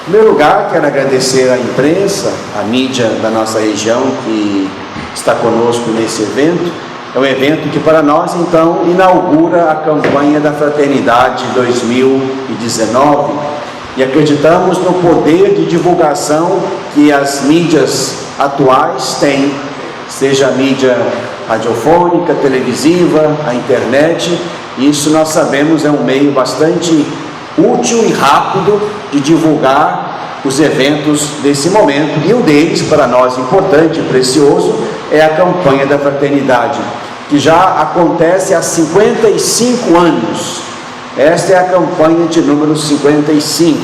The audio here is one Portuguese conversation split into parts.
Em primeiro lugar, quero agradecer à imprensa, à mídia da nossa região que está conosco nesse evento. É um evento que para nós, então, inaugura a campanha da Fraternidade 2019 e acreditamos no poder de divulgação que as mídias atuais têm, seja a mídia radiofônica, televisiva, a internet. Isso nós sabemos é um meio bastante útil e rápido de divulgar os eventos desse momento, e um deles, para nós importante e precioso, é a campanha da fraternidade, que já acontece há 55 anos. Esta é a campanha de número 55,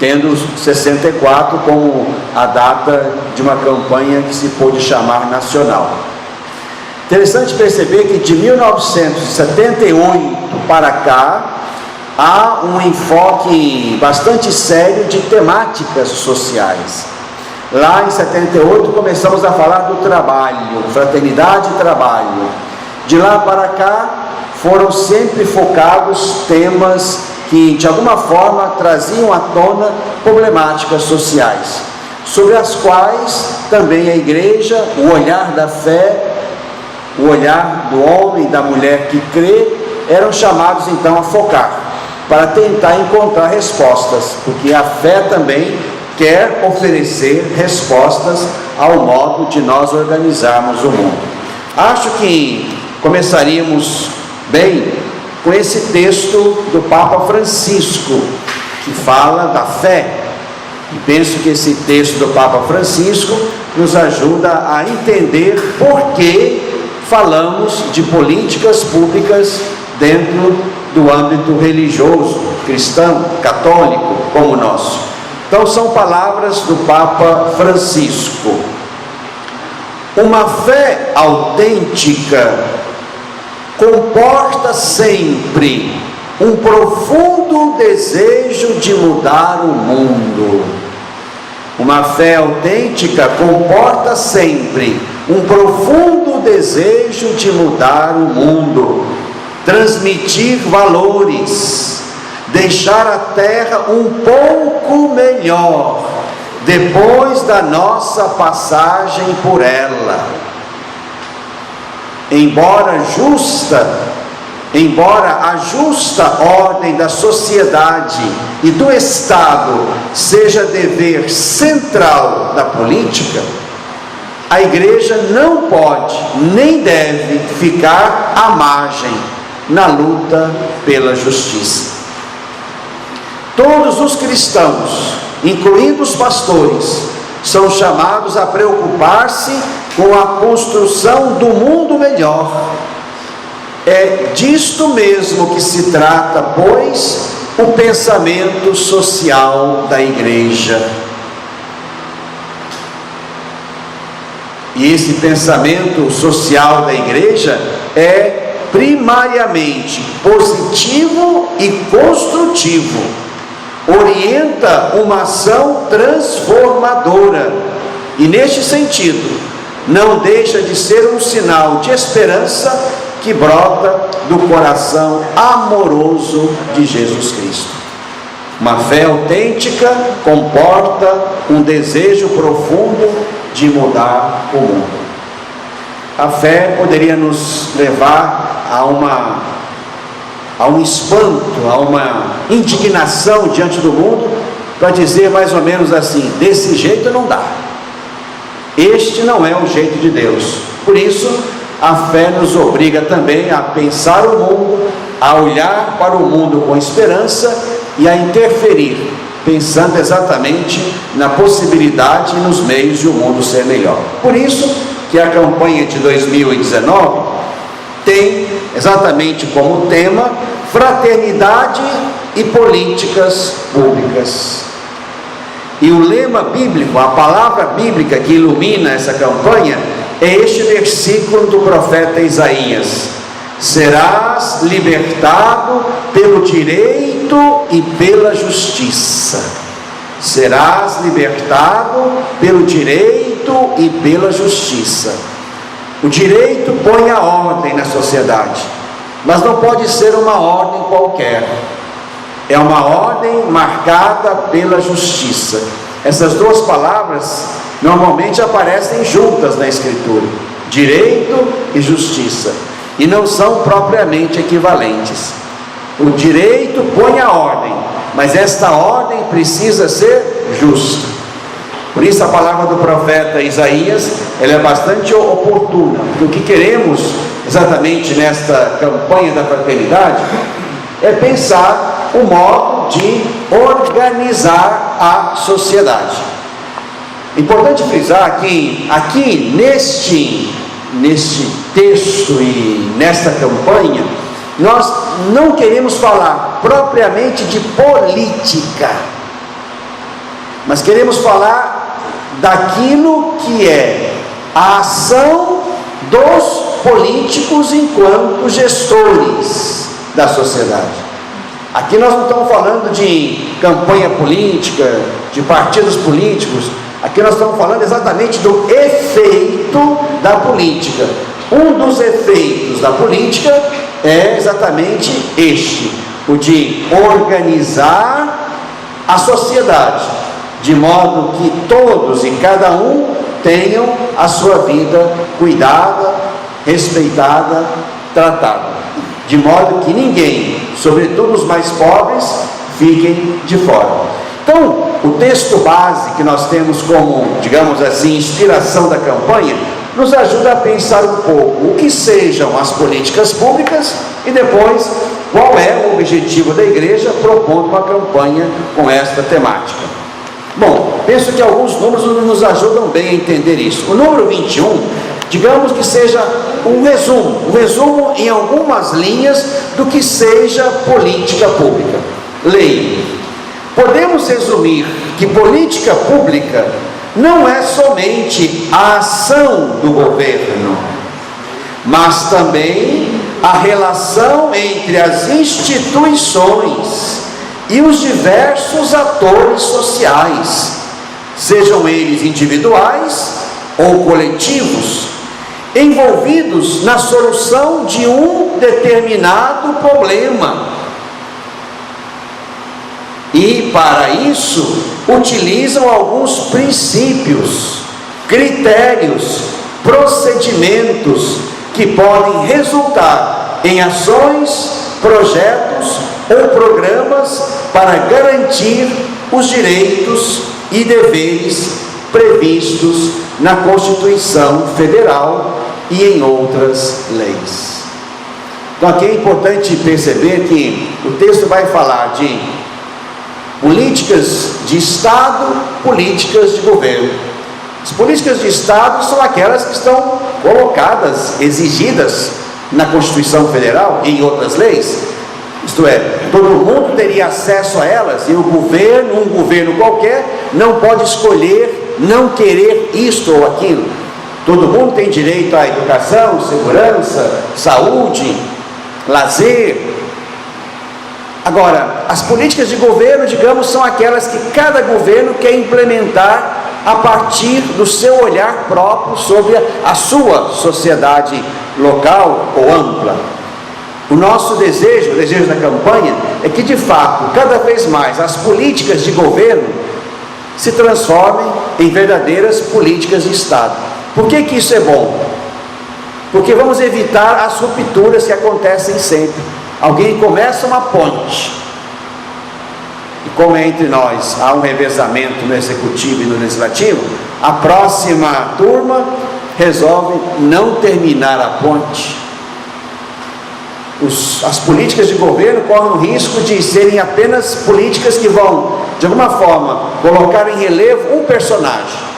tendo 64 como a data de uma campanha que se pôde chamar nacional. Interessante perceber que de 1978 para cá, há um enfoque bastante sério de temáticas sociais. Lá em 78 começamos a falar do trabalho, fraternidade e trabalho. De lá para cá foram sempre focados temas que de alguma forma traziam à tona problemáticas sociais, sobre as quais também a igreja, o olhar da fé, o olhar do homem e da mulher que crê, eram chamados então a focar, para tentar encontrar respostas, porque a fé também quer oferecer respostas ao modo de nós organizarmos o mundo. Acho que começaríamos bem com esse texto do Papa Francisco, que fala da fé, e penso que esse texto do Papa Francisco nos ajuda a entender por que falamos de políticas públicas dentro do âmbito religioso, cristão, católico, como o nosso. Então são palavras do Papa Francisco. Uma fé autêntica comporta sempre um profundo desejo de mudar o mundo. Uma fé autêntica comporta sempre um profundo desejo de mudar o mundo, transmitir valores, deixar a terra um pouco melhor depois da nossa passagem por ela. Embora a justa ordem da sociedade e do Estado seja dever central da política, a igreja não pode nem deve ficar à margem na luta pela justiça. Todos os cristãos, incluindo os pastores, são chamados a preocupar-se com a construção do mundo melhor. É disto mesmo que se trata, pois, o pensamento social da igreja. E esse pensamento social da igreja é primariamente positivo e construtivo, orienta uma ação transformadora e, neste sentido, não deixa de ser um sinal de esperança que brota do coração amoroso de Jesus Cristo. Uma fé autêntica comporta um desejo profundo de mudar o mundo. A fé poderia nos levar a um espanto, a uma indignação diante do mundo, para dizer mais ou menos assim: desse jeito não dá, este não é o jeito de Deus. Por isso a fé nos obriga também a pensar o mundo, a olhar para o mundo com esperança e a interferir, pensando exatamente na possibilidade e nos meios de o mundo ser melhor. Por isso que a campanha de 2019 tem exatamente como tema fraternidade e políticas públicas. E o lema bíblico, a palavra bíblica que ilumina essa campanha é este versículo do profeta Isaías: serás libertado pelo direito e pela justiça. Serás libertado pelo direito e pela justiça. O direito põe a ordem na sociedade, mas não pode ser uma ordem qualquer. é uma ordem marcada pela justiça. Essas duas palavras normalmente aparecem juntas na Escritura: direito e justiça, e não são propriamente equivalentes. O direito põe a ordem, mas esta ordem precisa ser justa. Por isso a palavra do profeta Isaías, ela é bastante oportuna, porque o que queremos exatamente nesta campanha da fraternidade é pensar o modo de organizar a sociedade. Importante frisar que aqui neste texto e nesta campanha, nós não queremos falar propriamente de política, mas queremos falar daquilo que é a ação dos políticos enquanto gestores da sociedade. Aqui nós não estamos falando de campanha política, de partidos políticos. Aqui nós estamos falando exatamente do efeito da política. Um dos efeitos da política é exatamente este: o de organizar a sociedade, de modo que todos e cada um tenham a sua vida cuidada, respeitada, tratada, de modo que ninguém, sobretudo os mais pobres, fiquem de fora. Então, o texto base que nós temos como, digamos assim, inspiração da campanha, nos ajuda a pensar um pouco o que sejam as políticas públicas e depois qual é o objetivo da igreja propondo uma campanha com esta temática. Bom, penso que alguns números nos ajudam bem a entender isso. O número 21, digamos que seja um resumo em algumas linhas do que seja política pública. Lei. Podemos resumir que política pública não é somente a ação do governo, mas também a relação entre as instituições e os diversos atores sociais, sejam eles individuais ou coletivos, envolvidos na solução de um determinado problema. E para isso utilizam alguns princípios, critérios, procedimentos que podem resultar em ações, projetos ou programas para garantir os direitos e deveres previstos na Constituição Federal e em outras leis. Então aqui é importante perceber que o texto vai falar de políticas de Estado, políticas de governo. As políticas de Estado são aquelas que estão colocadas, exigidas na Constituição Federal e em outras leis. Isto é, todo mundo teria acesso a elas, e o governo, um governo qualquer, não pode escolher não querer isto ou aquilo. Todo mundo tem direito à educação, segurança, saúde, lazer. Agora, as políticas de governo, digamos, são aquelas que cada governo quer implementar a partir do seu olhar próprio sobre a sua sociedade local ou ampla. O nosso desejo, o desejo da campanha, é que de fato, cada vez mais, as políticas de governo se transformem em verdadeiras políticas de Estado. Por que que isso é bom? Porque vamos evitar as rupturas que acontecem sempre. Alguém começa uma ponte, e como entre nós há um revezamento no executivo e no legislativo, a próxima turma resolve não terminar a ponte. As políticas de governo correm o risco de serem apenas políticas que vão, de alguma forma, colocar em relevo um personagem.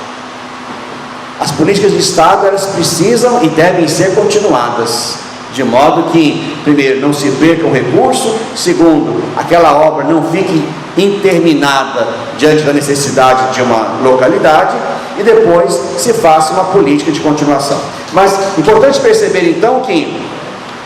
As políticas de Estado, elas precisam e devem ser continuadas, de modo que, primeiro, não se perca um recurso, segundo, aquela obra não fique interminada diante da necessidade de uma localidade, e depois se faça uma política de continuação. Mas é importante perceber então que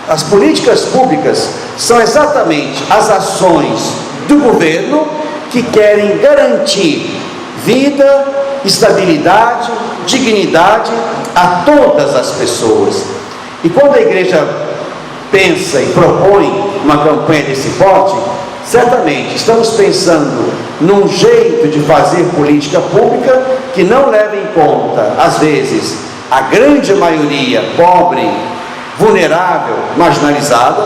as políticas públicas são exatamente as ações do governo que querem garantir vida, estabilidade, dignidade a todas as pessoas. E quando a igreja pensa e propõe uma campanha desse porte, Certamente estamos pensando num jeito de fazer política pública que não leva em conta, às vezes, a grande maioria pobre, vulnerável, marginalizada,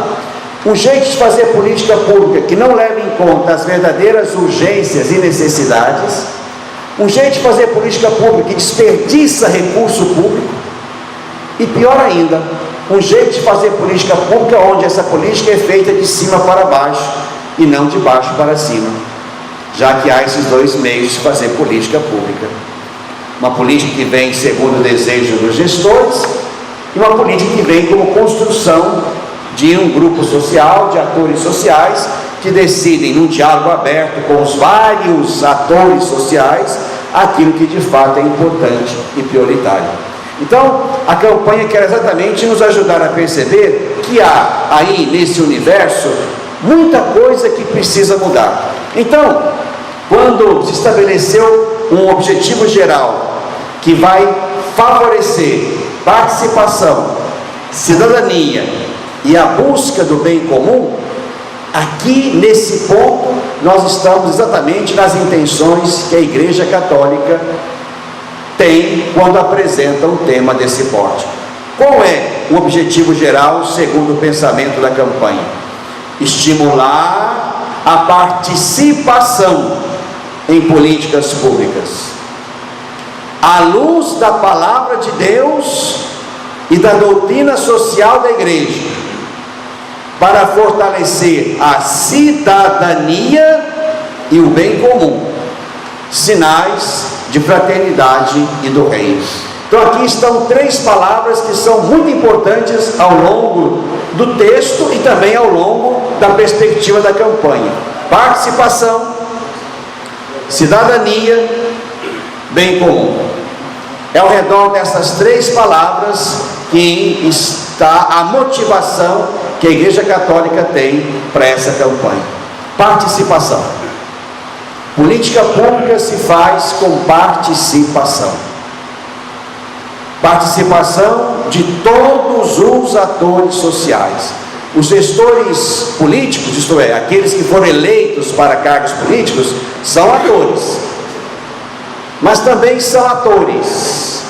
um jeito de fazer política pública que não leva em conta as verdadeiras urgências e necessidades, um jeito de fazer política pública que desperdiça recurso público, e pior ainda, um jeito de fazer política pública onde essa política é feita de cima para baixo e não de baixo para cima, já que há esses dois meios de fazer política pública: uma política que vem segundo o desejo dos gestores e uma política que vem como construção de um grupo social, de atores sociais que decidem, num diálogo aberto com os vários atores sociais, aquilo que de fato é importante e prioritário. Então, a campanha quer exatamente nos ajudar a perceber que há aí nesse universo muita coisa que precisa mudar. Então, quando se estabeleceu um objetivo geral que vai favorecer participação, cidadania e a busca do bem comum, aqui nesse ponto nós estamos exatamente nas intenções que a Igreja Católica tem quando apresenta um tema desse porte. Qual é o objetivo geral segundo o pensamento da campanha? Estimular a participação em políticas públicas, à luz da palavra de Deus e da doutrina social da Igreja, para fortalecer a cidadania e o bem comum, sinais de fraternidade e do reino. Então aqui estão três palavras que são muito importantes ao longo do texto e também ao longo da perspectiva da campanha: participação, cidadania, bem comum. É ao redor dessas três palavras que está a motivação que a Igreja Católica tem para essa campanha. Participação. Política pública se faz com participação. Participação de todos os atores sociais. Os gestores políticos, isto é, aqueles que foram eleitos para cargos políticos, são atores. Mas também são atores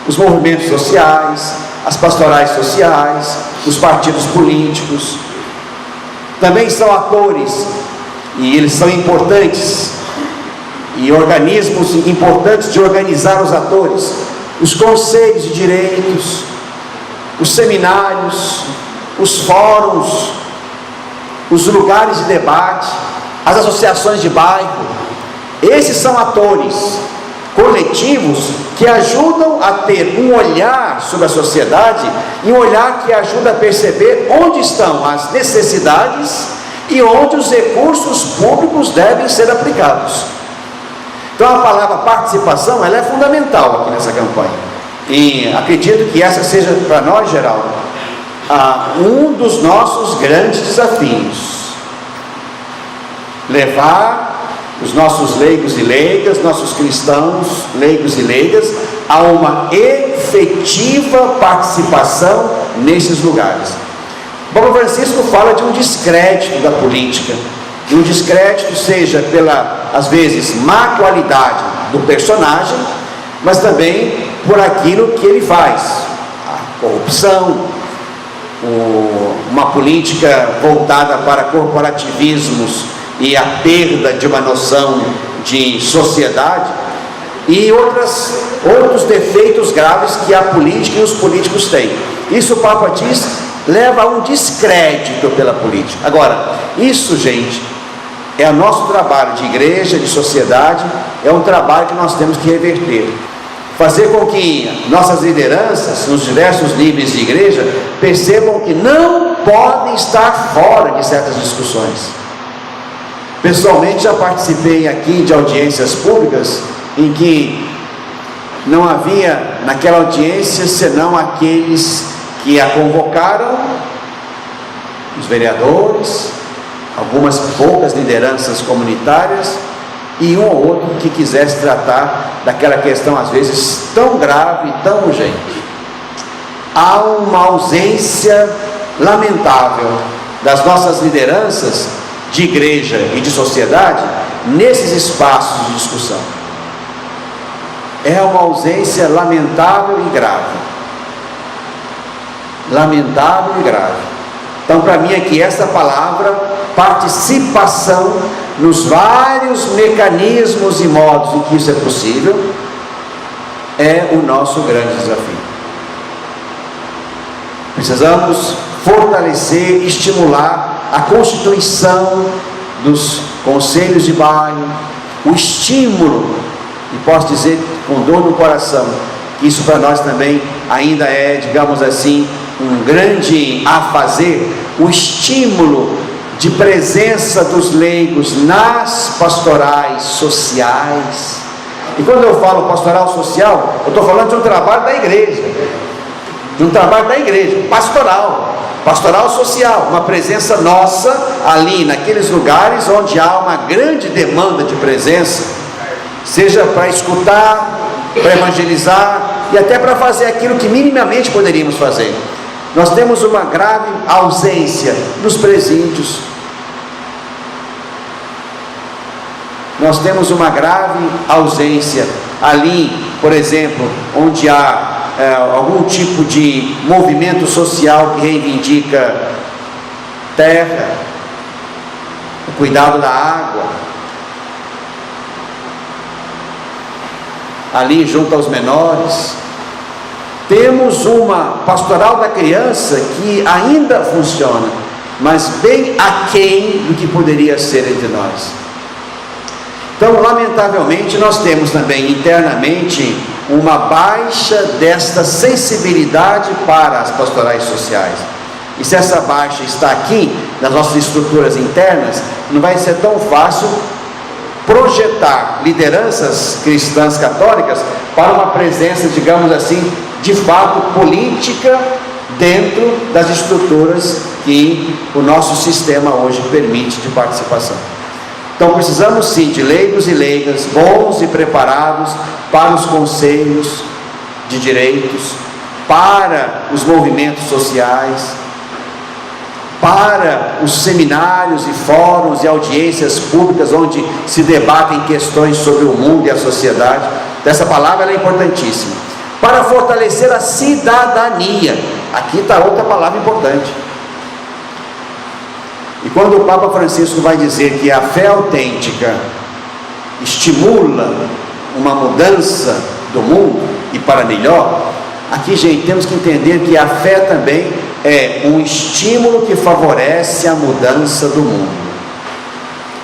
os movimentos sociais, as pastorais sociais, os partidos políticos. Também são atores, e eles são importantes, e organismos importantes de organizar os atores: os conselhos de direitos, os seminários, os fóruns, os lugares de debate, as associações de bairro. Esses são atores coletivos que ajudam a ter um olhar sobre a sociedade e um olhar que ajuda a perceber onde estão as necessidades e onde os recursos públicos devem ser aplicados. Então a palavra participação, ela é fundamental aqui nessa campanha, e acredito que essa seja para nós, Geraldo, um dos nossos grandes desafios: levar os nossos leigos e leigas, nossos cristãos leigos e leigas, a uma efetiva participação nesses lugares. O Papa Francisco fala de um descrédito da política, de um descrédito seja pela, às vezes, má qualidade do personagem, mas também por aquilo que ele faz: a corrupção, uma política voltada para corporativismos e a perda de uma noção de sociedade, e outros defeitos graves que a política e os políticos têm. Isso, o Papa diz, leva a um descrédito pela política. Agora, isso, gente, é o nosso trabalho de igreja, de sociedade, é um trabalho que nós temos que reverter. Fazer com que nossas lideranças, nos diversos níveis de igreja, percebam que não podem estar fora de certas discussões. Pessoalmente já participei aqui de audiências públicas em que não havia naquela audiência senão aqueles que a convocaram, os vereadores, algumas poucas lideranças comunitárias e um ou outro que quisesse tratar daquela questão às vezes tão grave e tão urgente. Há uma ausência lamentável das nossas lideranças de igreja e de sociedade nesses espaços de discussão. É uma ausência lamentável e grave. Lamentável e grave. Então, para mim aqui, essa palavra, participação nos vários mecanismos e modos em que isso é possível, é o nosso grande desafio. Precisamos fortalecer, estimular a constituição dos conselhos de bairro, o estímulo, e posso dizer com dor no coração, que isso para nós também ainda é, digamos assim, um grande a fazer, o estímulo de presença dos leigos nas pastorais sociais. E quando eu falo pastoral social, eu estou falando de um trabalho da igreja, pastoral social, uma presença nossa ali naqueles lugares onde há uma grande demanda de presença, seja para escutar, para evangelizar e até para fazer aquilo que minimamente poderíamos fazer. Nós temos uma grave ausência nos presídios, nós temos uma grave ausência ali, por exemplo, onde há algum tipo de movimento social que reivindica terra, o cuidado da água, ali junto aos menores. Temos uma pastoral da criança que ainda funciona, mas bem aquém do que poderia ser entre nós. Então, lamentavelmente, nós temos também internamente uma baixa desta sensibilidade para as pastorais sociais. E se essa baixa está aqui, nas nossas estruturas internas, não vai ser tão fácil projetar lideranças cristãs católicas para uma presença, digamos assim, de fato política dentro das estruturas que o nosso sistema hoje permite de participação. Então precisamos sim de leigos e leigas bons e preparados para os conselhos de direitos, para os movimentos sociais, para os seminários e fóruns e audiências públicas onde se debatem questões sobre o mundo e a sociedade. Essa palavra ela é importantíssima. Para fortalecer a cidadania. Aqui está outra palavra importante. E quando o Papa Francisco vai dizer que a fé autêntica estimula uma mudança do mundo e para melhor, aqui, gente, temos que entender que a fé também é um estímulo que favorece a mudança do mundo.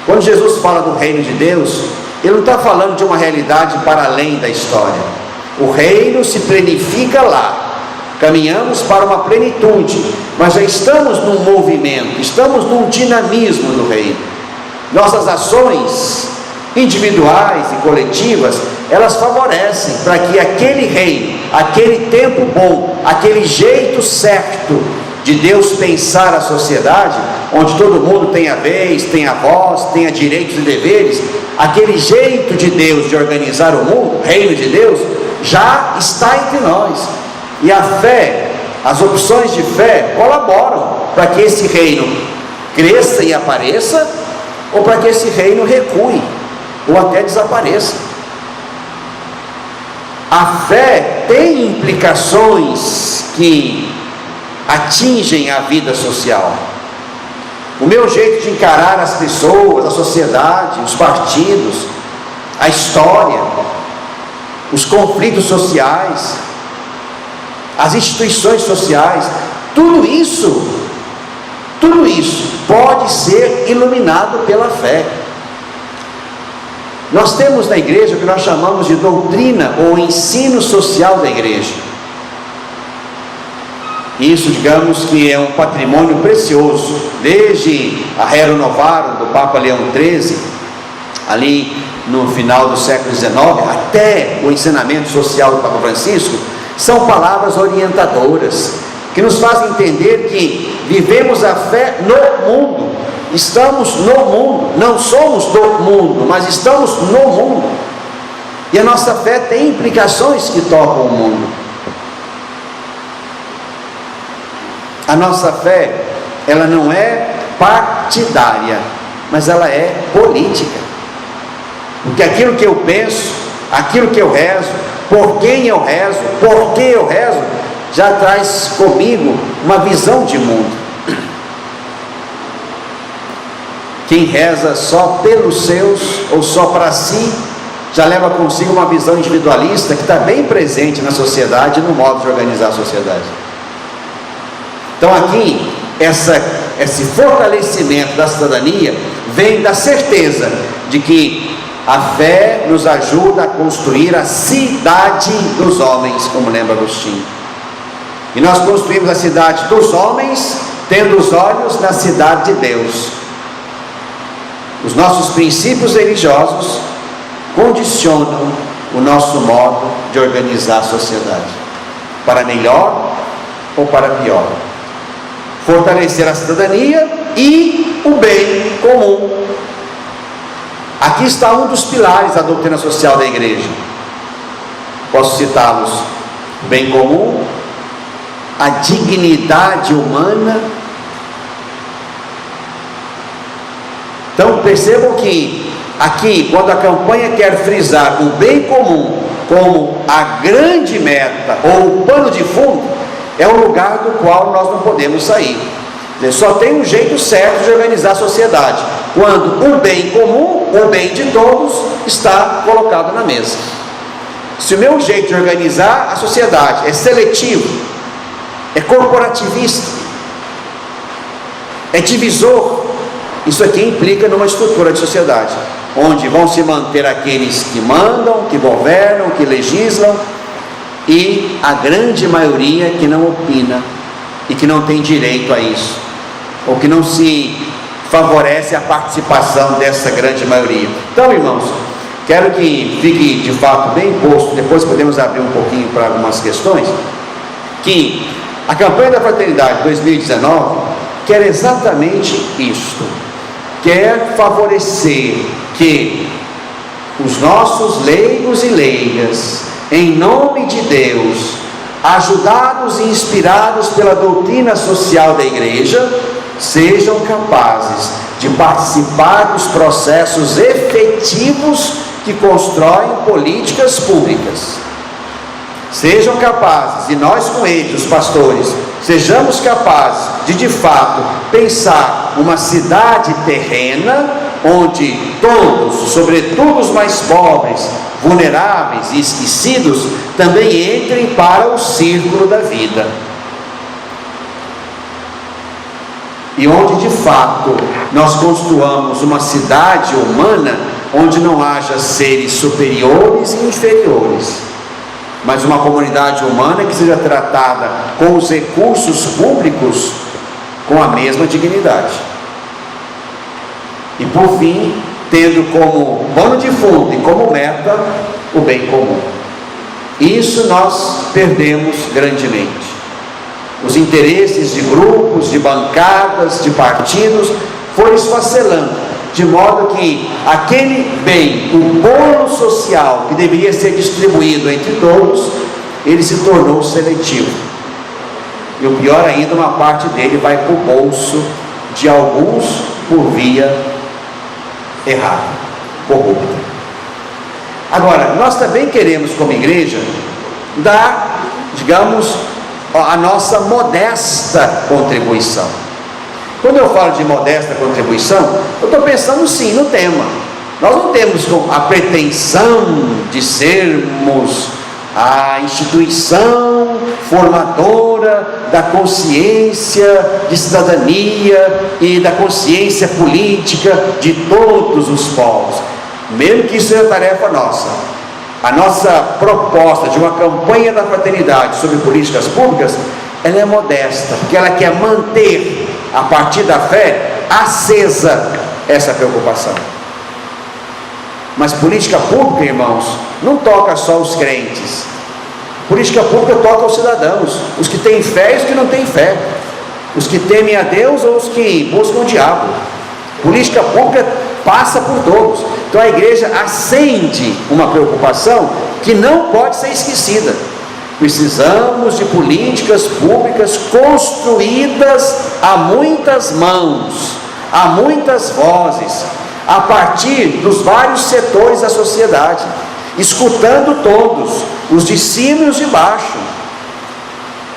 Quando Jesus fala do reino de Deus, ele não está falando de uma realidade para além da história. O reino se planifica lá. Caminhamos para uma plenitude, mas já estamos num movimento, estamos num dinamismo do reino. Nossas ações individuais e coletivas, elas favorecem para que aquele reino, aquele tempo bom, aquele jeito certo de Deus pensar a sociedade, onde todo mundo tem a vez, tem a voz, tenha direitos e deveres, aquele jeito de Deus de organizar o mundo, o reino de Deus, já está entre nós. E a fé, as opções de fé colaboram para que esse reino cresça e apareça, ou para que esse reino recue, ou até desapareça. A fé tem implicações que atingem a vida social. O meu jeito de encarar as pessoas, a sociedade, os partidos, a história, os conflitos sociais, as instituições sociais, tudo isso pode ser iluminado pela fé. Nós temos na igreja o que nós chamamos de doutrina ou ensino social da igreja. Isso, digamos que é um patrimônio precioso, desde a Rerum Novarum do Papa Leão XIII, ali no final do século XIX, até o ensinamento social do Papa Francisco. São palavras orientadoras, que nos fazem entender que vivemos a fé no mundo, estamos no mundo, não somos do mundo, mas estamos no mundo, e a nossa fé tem implicações que tocam o mundo. A nossa fé, ela não é partidária, mas ela é política. Porque aquilo que eu penso, aquilo que eu rezo, por quem eu rezo, por que eu rezo, já traz comigo uma visão de mundo. Quem reza só pelos seus ou só para si, já leva consigo uma visão individualista que está bem presente na sociedade, no modo de organizar a sociedade. Então aqui, esse fortalecimento da cidadania vem da certeza de que a fé nos ajuda a construir a cidade dos homens, como lembra Agostinho. E nós construímos a cidade dos homens, tendo os olhos na cidade de Deus. Os nossos princípios religiosos condicionam o nosso modo de organizar a sociedade, para melhor ou para pior. Fortalecer a cidadania e o bem comum. Aqui está um dos pilares da doutrina social da igreja. Posso citá-los: o bem comum, a dignidade humana. Então percebam que aqui, quando a campanha quer frisar o bem comum como a grande meta ou o pano de fundo, é um lugar do qual nós não podemos sair. Só tem um jeito certo de organizar a sociedade, quando o bem comum, o bem de todos, está colocado na mesa. Se o meu jeito de organizar a sociedade é seletivo, é corporativista, é divisor, isso aqui implica numa estrutura de sociedade, onde vão se manter aqueles que mandam, que governam, que legislam, e a grande maioria que não opina e que não tem direito a isso, ou que não se favorece a participação dessa grande maioria. Então, irmãos, quero que fique de fato bem posto, depois podemos abrir um pouquinho para algumas questões, que a campanha da Fraternidade 2019 quer exatamente isto, quer favorecer que os nossos leigos e leigas, em nome de Deus, ajudados e inspirados pela doutrina social da igreja, sejam capazes de participar dos processos efetivos que constroem políticas públicas. Sejam capazes, e nós com eles, os pastores, sejamos capazes de fato pensar uma cidade terrena, onde todos, sobretudo os mais pobres, vulneráveis e esquecidos, também entrem para o círculo da vida. E onde de fato nós construamos uma cidade humana, onde não haja seres superiores e inferiores, mas uma comunidade humana que seja tratada com os recursos públicos com a mesma dignidade. E por fim, tendo como pano de fundo e como meta o bem comum. Isso nós perdemos grandemente. Os interesses de grupos, de bancadas, de partidos foram esfacelando, de modo que aquele bem, o bolo social que deveria ser distribuído entre todos, ele se tornou seletivo. E o pior ainda, uma parte dele vai para o bolso de alguns por via errada, corrupta. Agora, nós também queremos, como igreja, dar, digamos, a nossa modesta contribuição. Quando eu falo de modesta contribuição, eu estou pensando sim no tema. Nós não temos a pretensão de sermos a instituição formadora da consciência de cidadania e da consciência política de todos os povos, mesmo que isso seja tarefa nossa. A nossa proposta de uma campanha da fraternidade sobre políticas públicas, ela é modesta, porque ela quer manter, a partir da fé, acesa essa preocupação. Mas política pública, irmãos, não toca só os crentes. Política pública toca os cidadãos, os que têm fé e os que não têm fé, os que temem a Deus ou os que buscam o diabo. Política pública passa por todos. Então a igreja acende uma preocupação que não pode ser esquecida. Precisamos de políticas públicas construídas a muitas mãos, há muitas vozes, a partir dos vários setores da sociedade, escutando todos, os de cima e os de baixo,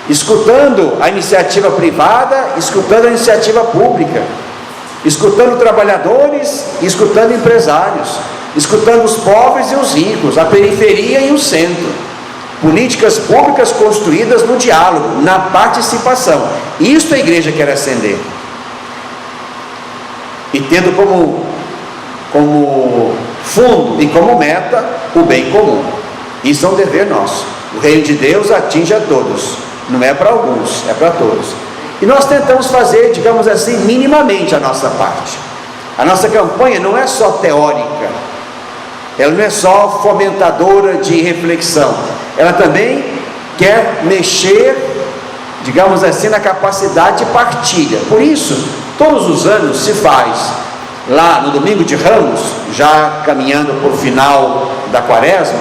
escutando a iniciativa privada, escutando a iniciativa pública, escutando trabalhadores, escutando empresários, escutando os pobres e os ricos, a periferia e o centro. Políticas públicas construídas no diálogo, na participação. Isto a igreja quer acender. E tendo como fundo e como meta o bem comum. Isso é um dever nosso. O reino de Deus atinge a todos, não é para alguns, é para todos. E nós tentamos fazer, digamos assim, minimamente a nossa parte. A nossa campanha não é só teórica, ela não é só fomentadora de reflexão, ela também quer mexer, digamos assim, na capacidade de partilha. Por isso, todos os anos se faz, lá no domingo de Ramos, já caminhando para o final da quaresma,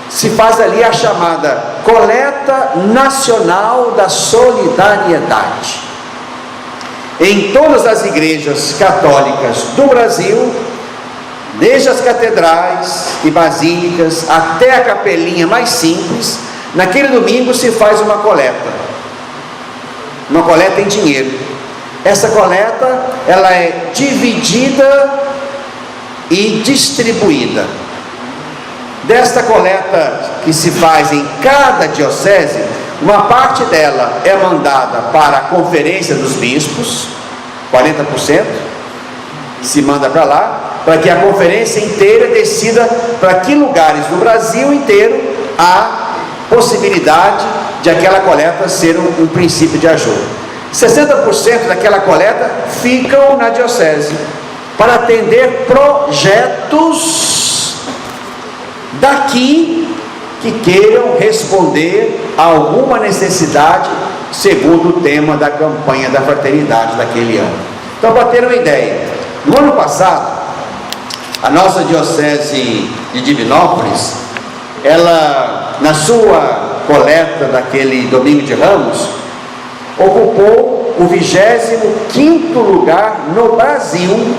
se faz ali a chamada Coleta Nacional da Solidariedade. Em todas as igrejas católicas do Brasil, desde as catedrais e basílicas até a capelinha mais simples, naquele domingo se faz uma coleta em dinheiro. Essa coleta, ela é dividida e distribuída. Desta coleta que se faz em cada diocese, uma parte dela é mandada para a Conferência dos Bispos, 40% se manda para lá, para que a conferência inteira decida para que lugares do Brasil inteiro há possibilidade de aquela coleta ser um princípio de ajuda. 60% daquela coleta ficam na diocese para atender projetos daqui que queiram responder a alguma necessidade segundo o tema da campanha da fraternidade daquele ano. Então, para ter uma ideia, no ano passado, a nossa diocese de Divinópolis, ela, na sua coleta daquele domingo de Ramos, ocupou o 25º lugar no Brasil,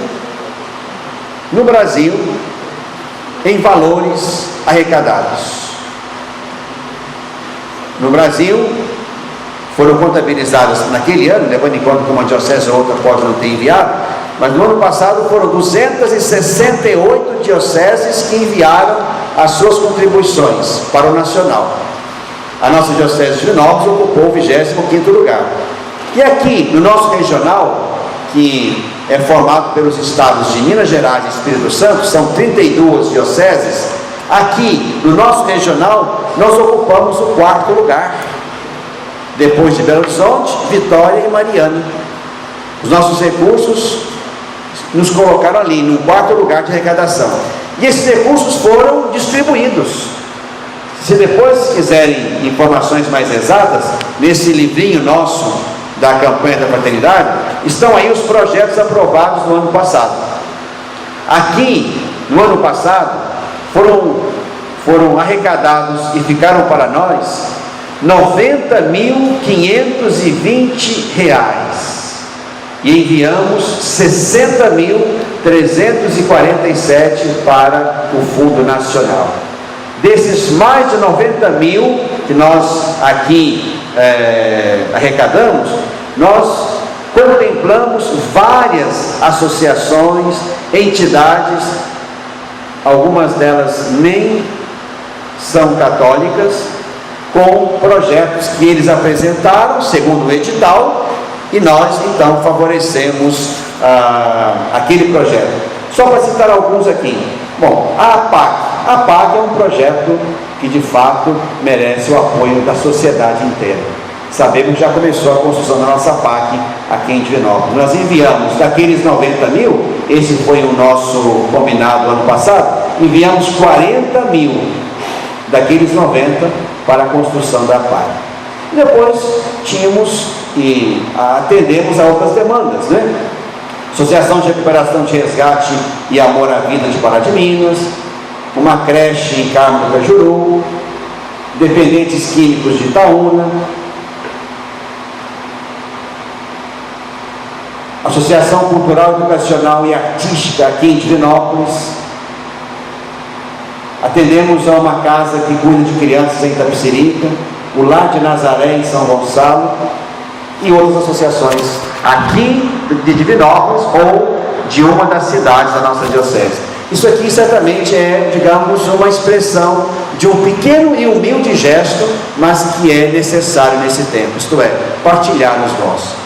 em valores arrecadados. No Brasil, foram contabilizadas naquele ano, levando em conta que uma diocese ou outra pode não ter enviado, mas no ano passado foram 268 dioceses que enviaram as suas contribuições para o nacional. A nossa diocese de Divinópolis ocupou o 25º lugar. E aqui, no nosso regional, que é formado pelos estados de Minas Gerais e Espírito Santo, são 32 dioceses, aqui, no nosso regional, nós ocupamos o 4º lugar. Depois de Belo Horizonte, Vitória e Mariana. Os nossos recursos nos colocaram ali, no 4º lugar de arrecadação. E esses recursos foram distribuídos. Se depois quiserem informações mais exatas, nesse livrinho nosso da campanha da fraternidade, estão aí os projetos aprovados no ano passado. Aqui, no ano passado, foram arrecadados e ficaram para nós R$90.520 e enviamos 60.347 para o Fundo Nacional. Desses mais de 90 mil que nós aqui arrecadamos, nós contemplamos várias associações, entidades, algumas delas nem são católicas, com projetos que eles apresentaram segundo o edital, e nós então favorecemos aquele projeto. Só para citar alguns aqui. Bom, a APAC é um projeto que de fato merece o apoio da sociedade inteira. Sabemos que já começou a construção da nossa APAC aqui em Divinópolis. Nós enviamos daqueles 90 mil, esse foi o nosso combinado ano passado, enviamos 40 mil daqueles 90 para a construção da APAC. E depois tínhamos e atendemos a outras demandas, né? Associação de Recuperação de Resgate e Amor à Vida de Pará de Minas, uma creche em Carmo do Cajuru, dependentes químicos de Itaúna, Associação Cultural, Educacional e Artística aqui em Divinópolis. Atendemos a uma casa que cuida de crianças em Itapecerica, o Lar de Nazaré em São Gonçalo e outras associações aqui de Divinópolis ou de uma das cidades da nossa diocese. Isso aqui certamente é, digamos, uma expressão de um pequeno e humilde gesto, mas que é necessário nesse tempo, isto é, partilhar os dons.